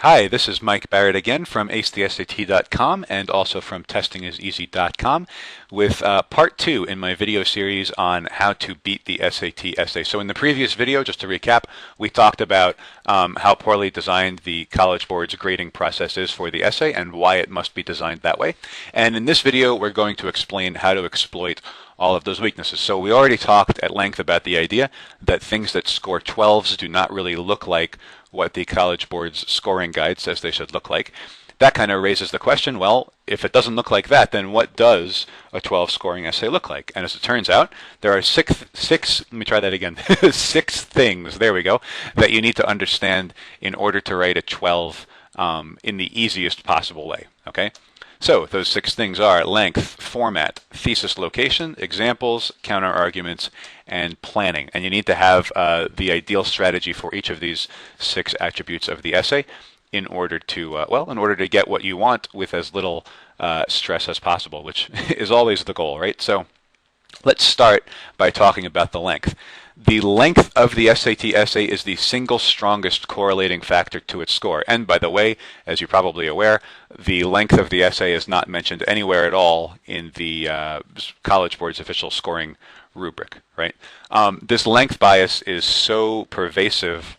Hi, this is Mike Barrett again from acethesat.com and also from testingiseasy.com with part 2 in my video series on how to beat the SAT essay. So in the previous video, just to recap, we talked about how poorly designed the College Board's grading process is for the essay and why it must be designed that way. And in this video, we're going to explain how to exploit all of those weaknesses. So we already talked at length about the idea that things that score 12s do not really look like what the College Board's scoring guide says they should look like. That kind of raises the question, well, if it doesn't look like that, then what does a 12 scoring essay look like? And as it turns out, there are six, let me try that again, 6 things, there we go, that you need to understand in order to write a 12 in the easiest possible way, okay? So those 6 things are length, format, thesis location, examples, counter-arguments, and planning. And you need to have the ideal strategy for each of these 6 attributes of the essay in order to, in order to get what you want with as little stress as possible, which is always the goal, right? So let's start by talking about the length. The length of the SAT essay is the single strongest correlating factor to its score. And by the way, as you're probably aware, the length of the essay is not mentioned anywhere at all in the College Board's official scoring rubric, right? This length bias is so pervasive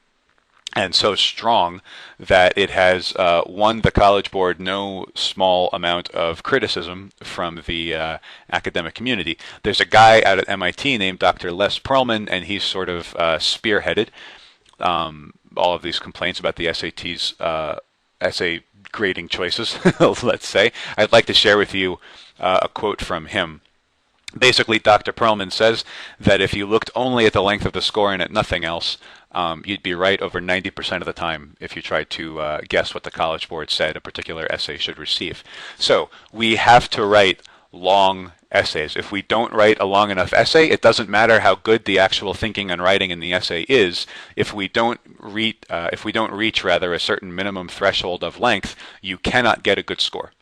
and so strong that it has won the College Board no small amount of criticism from the academic community. There's a guy out at MIT named Dr. Les Perlman, and he's sort of spearheaded all of these complaints about the SAT's essay grading choices, let's say. I'd like to share with you a quote from him. Basically, Dr. Perlman says that if you looked only at the length of the score and at nothing else, you'd be right over 90% of the time if you tried to guess what the College Board said a particular essay should receive. So we have to write long essays. If we don't write a long enough essay, it doesn't matter how good the actual thinking and writing in the essay is. If we don't reach a certain minimum threshold of length, you cannot get a good score.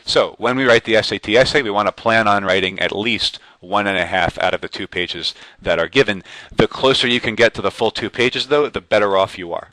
So when we write the SAT essay, we want to plan on writing at least 1.5 out of the 2 pages that are given. The closer you can get to the full 2 pages, though, the better off you are.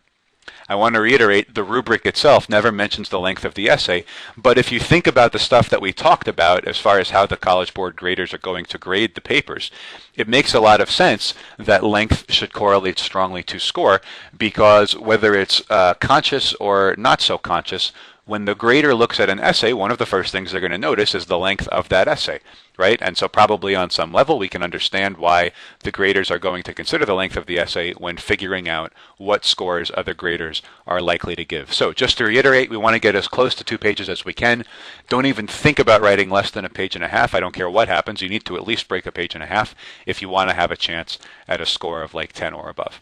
I want to reiterate, the rubric itself never mentions the length of the essay, but if you think about the stuff that we talked about as far as how the College Board graders are going to grade the papers, it makes a lot of sense that length should correlate strongly to score, because whether it's conscious or not so conscious, when the grader looks at an essay, one of the first things they're going to notice is the length of that essay, right? And so probably on some level we can understand why the graders are going to consider the length of the essay when figuring out what scores other graders are likely to give. So just to reiterate, we want to get as close to 2 pages as we can. Don't even think about writing less than 1.5 pages. I don't care what happens. You need to at least break 1.5 pages if you want to have a chance at a score of like 10 or above.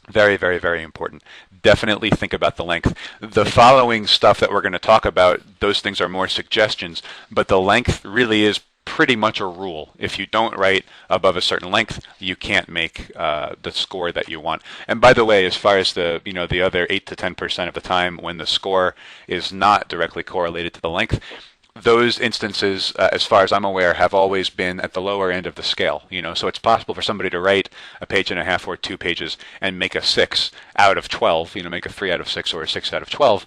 Very, very, very important. Definitely think about the length. The following stuff that we're going to talk about, those things are more suggestions, but the length really is pretty much a rule. If you don't write above a certain length, you can't make the score that you want. And by the way, as far as the other 8 to 10% of the time when the score is not directly correlated to the length, those instances, as far as I'm aware, have always been at the lower end of the scale. So it's possible for somebody to write 1.5 pages or 2 pages and make a 6 out of 12. Make a 3 out of 6 or a 6 out of 12.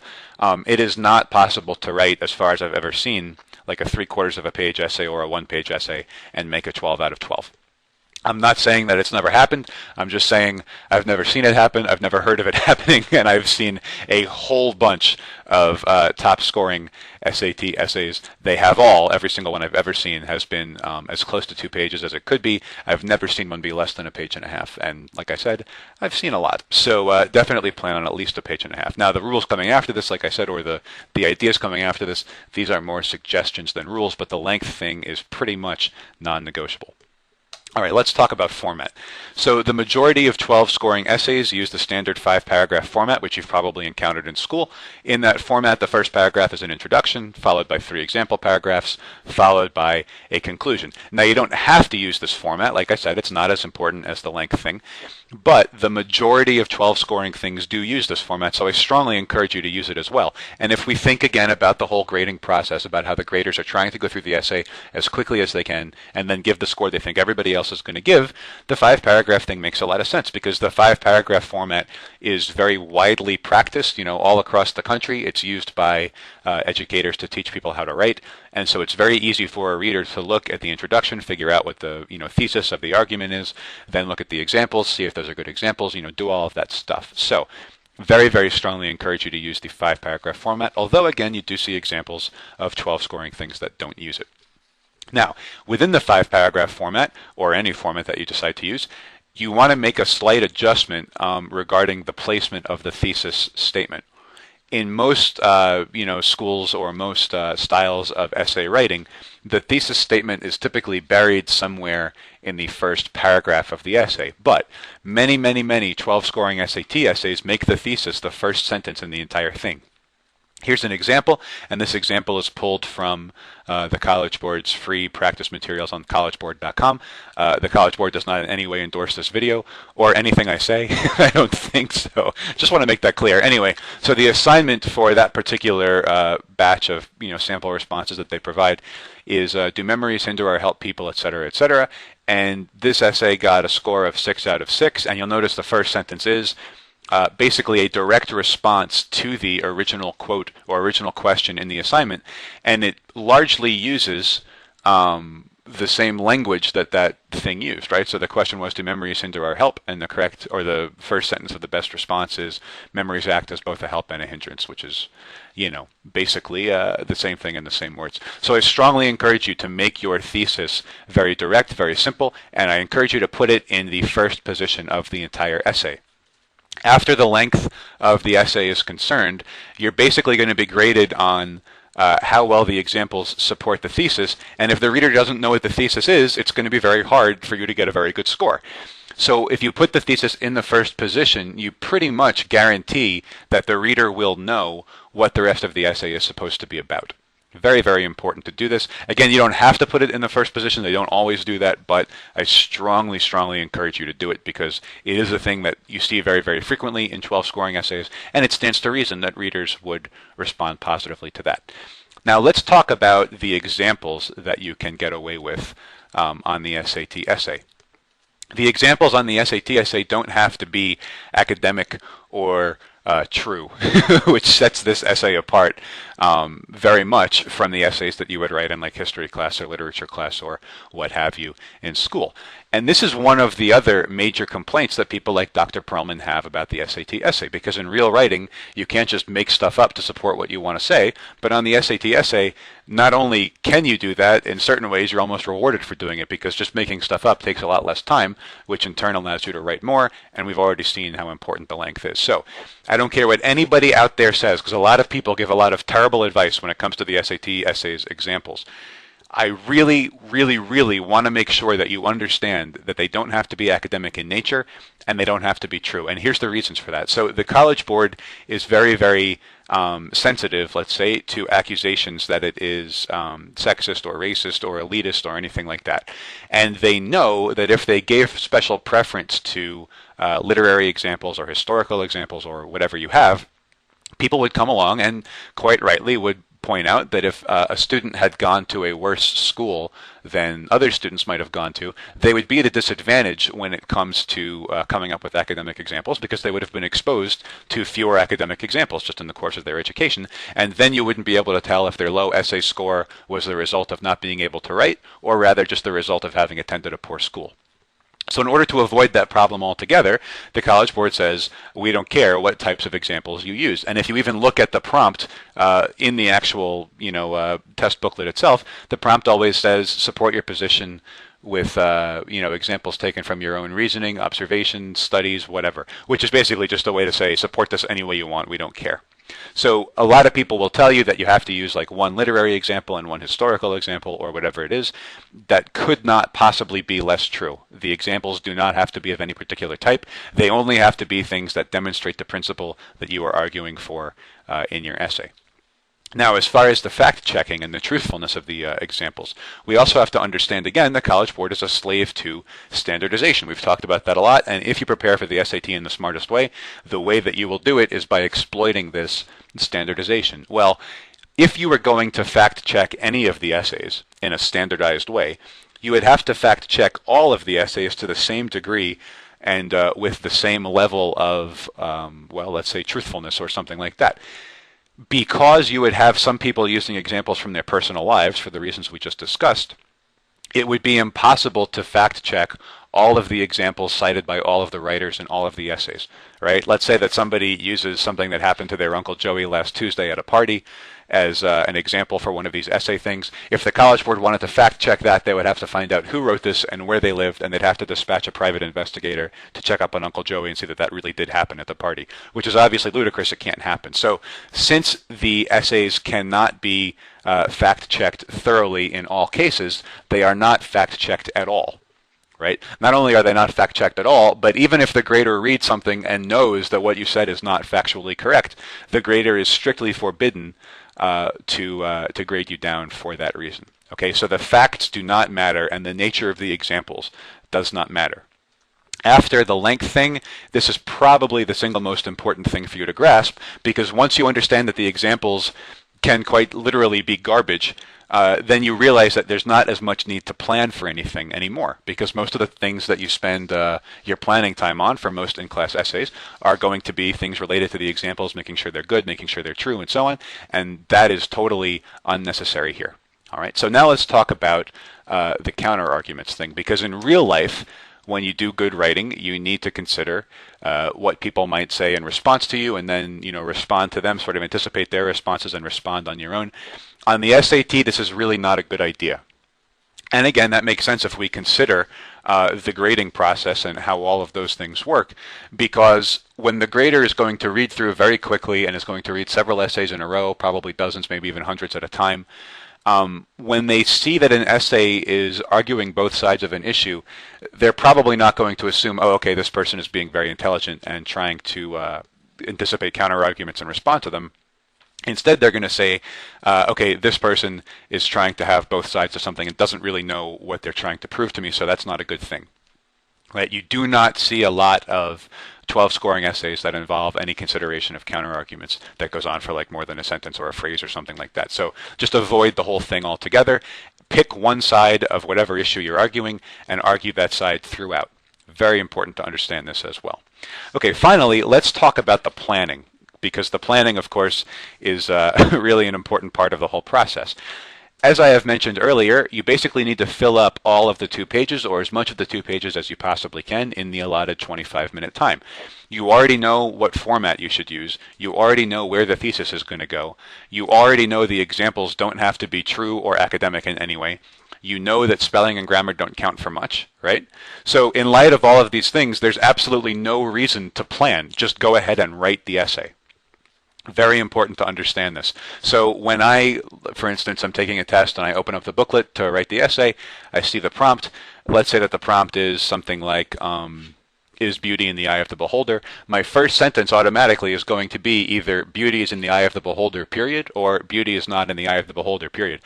It is not possible to write, as far as I've ever seen, like a 3/4 of a page essay or a 1-page essay and make a 12 out of 12. I'm not saying that it's never happened. I'm just saying I've never seen it happen. I've never heard of it happening, and I've seen a whole bunch of top-scoring SAT essays. They have every single one I've ever seen has been as close to 2 pages as it could be. I've never seen one be less than 1.5 pages. And like I said, I've seen a lot. So definitely plan on at least 1.5 pages. Now, the rules coming after this, like I said, or the ideas coming after this, these are more suggestions than rules, but the length thing is pretty much non-negotiable. All right, let's talk about format. So the majority of 12 scoring essays use the standard 5-paragraph format, which you've probably encountered in school. In that format, the first paragraph is an introduction, followed by 3 example paragraphs, followed by a conclusion. Now, you don't have to use this format. Like I said, it's not as important as the length thing. But the majority of 12 scoring things do use this format, so I strongly encourage you to use it as well. And if we think again about the whole grading process, about how the graders are trying to go through the essay as quickly as they can and then give the score they think everybody else is going to give, the 5-paragraph thing makes a lot of sense because the 5-paragraph format is very widely practiced, all across the country. It's used by educators to teach people how to write. And so it's very easy for a reader to look at the introduction, figure out what the thesis of the argument is, then look at the examples, see if those are good examples, do all of that stuff. So very, very strongly encourage you to use the 5-paragraph format, although again you do see examples of 12 scoring things that don't use it. Now, within the 5-paragraph format, or any format that you decide to use, you want to make a slight adjustment regarding the placement of the thesis statement. In most schools or most styles of essay writing, the thesis statement is typically buried somewhere in the first paragraph of the essay. But many, many, many 12-scoring SAT essays make the thesis the first sentence in the entire thing. Here's an example, and this example is pulled from the College Board's free practice materials on collegeboard.com. The College Board does not in any way endorse this video or anything I say. I don't think so. Just want to make that clear. Anyway, so the assignment for that particular batch of sample responses that they provide is do memories hinder or help people, etc., etc. And this essay got a score of 6 out of 6, and you'll notice the first sentence is basically a direct response to the original quote or original question in the assignment, and it largely uses the same language that thing used, right? So the question was, do memories hinder or help? And the first sentence of the best response is, memories act as both a help and a hindrance, which is, basically the same thing in the same words. So I strongly encourage you to make your thesis very direct, very simple, and I encourage you to put it in the first position of the entire essay. After the length of the essay is concerned, you're basically going to be graded on how well the examples support the thesis, and if the reader doesn't know what the thesis is, it's going to be very hard for you to get a very good score. So if you put the thesis in the first position, you pretty much guarantee that the reader will know what the rest of the essay is supposed to be about. Very, very important to do this. Again, you don't have to put it in the first position. They don't always do that, but I strongly, strongly encourage you to do it because it is a thing that you see very, very frequently in 12 scoring essays, and it stands to reason that readers would respond positively to that. Now, let's talk about the examples that you can get away with on the SAT essay. The examples on the SAT essay don't have to be academic or true, which sets this essay apart very much from the essays that you would write in like history class or literature class or what have you in school. And this is one of the other major complaints that people like Dr. Perlman have about the SAT essay, because in real writing, you can't just make stuff up to support what you want to say, but on the SAT essay, not only can you do that, in certain ways you're almost rewarded for doing it, because just making stuff up takes a lot less time, which in turn allows you to write more, and we've already seen how important the length is. So I don't care what anybody out there says, because a lot of people give a lot of terrible advice when it comes to the SAT essays examples. I really, really, really want to make sure that you understand that they don't have to be academic in nature and they don't have to be true. And here's the reasons for that. So the College Board is very, very sensitive, let's say, to accusations that it is sexist or racist or elitist or anything like that. And they know that if they gave special preference to literary examples or historical examples or whatever you have, people would come along and quite rightly would point out that if a student had gone to a worse school than other students might have gone to, they would be at a disadvantage when it comes to coming up with academic examples, because they would have been exposed to fewer academic examples just in the course of their education, and then you wouldn't be able to tell if their low essay score was the result of not being able to write, or rather just the result of having attended a poor school. So in order to avoid that problem altogether, the College Board says, we don't care what types of examples you use. And if you even look at the prompt in the actual test booklet itself, the prompt always says, support your position with examples taken from your own reasoning, observations, studies, whatever, which is basically just a way to say, support this any way you want, we don't care. So a lot of people will tell you that you have to use like one literary example and one historical example or whatever it is. That could not possibly be less true. The examples do not have to be of any particular type. They only have to be things that demonstrate the principle that you are arguing for in your essay. Now, as far as the fact-checking and the truthfulness of the examples, we also have to understand, again, the College Board is a slave to standardization. We've talked about that a lot, and if you prepare for the SAT in the smartest way, the way that you will do it is by exploiting this standardization. Well, if you were going to fact-check any of the essays in a standardized way, you would have to fact-check all of the essays to the same degree and with the same level of, well, let's say truthfulness or something like that. Because you would have some people using examples from their personal lives for the reasons we just discussed, it would be impossible to fact check all of the examples cited by all of the writers in all of the essays, right? Let's say that somebody uses something that happened to their Uncle Joey last Tuesday at a party as an example for one of these essay things. If the College Board wanted to fact check that, they would have to find out who wrote this and where they lived, and they'd have to dispatch a private investigator to check up on Uncle Joey and see that that really did happen at the party, which is obviously ludicrous. It can't happen. So since the essays cannot be fact-checked thoroughly in all cases, they are not fact-checked at all. Right? Not only are they not fact-checked at all, but even if the grader reads something and knows that what you said is not factually correct, the grader is strictly forbidden to grade you down for that reason. Okay, so the facts do not matter, and the nature of the examples does not matter. After the length thing, this is probably the single most important thing for you to grasp, because once you understand that the examples can quite literally be garbage, then you realize that there's not as much need to plan for anything anymore, because most of the things that you spend your planning time on for most in-class essays are going to be things related to the examples, making sure they're good, making sure they're true, and so on, and that is totally unnecessary here. All right, so now let's talk about the counter-arguments thing, because in real life, when you do good writing, you need to consider what people might say in response to you, and then respond to them, sort of anticipate their responses and respond on your own. On the SAT, this is really not a good idea. And again, that makes sense if we consider the grading process and how all of those things work, because when the grader is going to read through very quickly and is going to read several essays in a row, probably dozens, maybe even hundreds at a time, when they see that an essay is arguing both sides of an issue, they're probably not going to assume, oh, okay, this person is being very intelligent and trying to anticipate counter-arguments and respond to them. Instead, they're going to say, okay, this person is trying to have both sides of something and doesn't really know what they're trying to prove to me, so that's not a good thing. Right? You do not see a lot of 12-scoring essays that involve any consideration of counter-arguments that goes on for like more than a sentence or a phrase or something like that. So just avoid the whole thing altogether. Pick one side of whatever issue you're arguing and argue that side throughout. Very important to understand this as well. Okay, finally, let's talk about the planning, because the planning, of course, is really an important part of the whole process. As I have mentioned earlier, you basically need to fill up all of the 2 pages, or as much of the 2 pages as you possibly can, in the allotted 25-minute time. You already know what format you should use. You already know where the thesis is going to go. You already know the examples don't have to be true or academic in any way. You know that spelling and grammar don't count for much, right? So in light of all of these things, there's absolutely no reason to plan. Just go ahead and write the essay. Very important to understand this. So when for instance, I'm taking a test and I open up the booklet to write the essay, I see the prompt. Let's say that the prompt is something like, is beauty in the eye of the beholder? My first sentence automatically is going to be either beauty is in the eye of the beholder, period, or beauty is not in the eye of the beholder, period.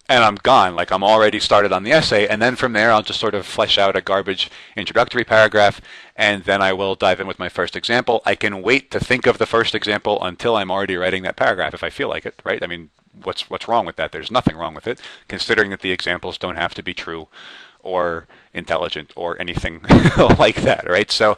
And I'm gone, like I'm already started on the essay, and then from there I'll just sort of flesh out a garbage introductory paragraph, and then I will dive in with my first example. I can wait to think of the first example until I'm already writing that paragraph if I feel like it, right? I mean, what's wrong with that? There's nothing wrong with it, considering that the examples don't have to be true or intelligent or anything like that, right? So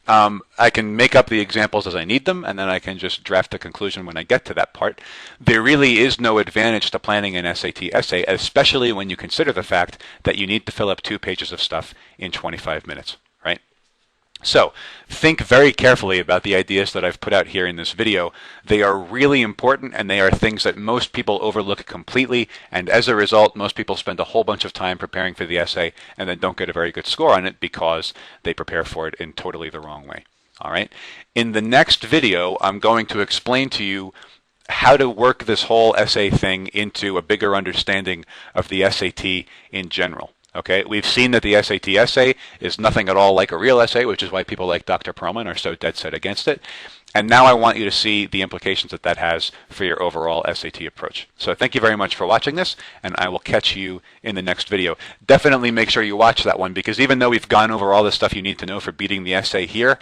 I can make up the examples as I need them, and then I can just draft a conclusion when I get to that part. There really is no advantage to planning an SAT essay, especially when you consider the fact that you need to fill up 2 pages of stuff in 25 minutes, right? So think very carefully about the ideas that I've put out here in this video. They are really important, and they are things that most people overlook completely, and as a result, most people spend a whole bunch of time preparing for the essay and then don't get a very good score on it because they prepare for it in totally the wrong way. All right? In the next video, I'm going to explain to you how to work this whole essay thing into a bigger understanding of the SAT in general. Okay, we've seen that the SAT essay is nothing at all like a real essay, which is why people like Dr. Perlman are so dead set against it. And now I want you to see the implications that that has for your overall SAT approach. So thank you very much for watching this, and I will catch you in the next video. Definitely make sure you watch that one, because even though we've gone over all the stuff you need to know for beating the essay here,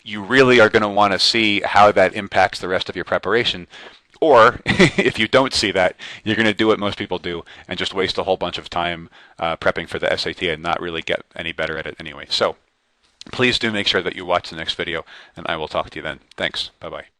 you really are going to want to see how that impacts the rest of your preparation. Or if you don't see that, you're going to do what most people do and just waste a whole bunch of time prepping for the SAT and not really get any better at it anyway. So please do make sure that you watch the next video, and I will talk to you then. Thanks. Bye-bye.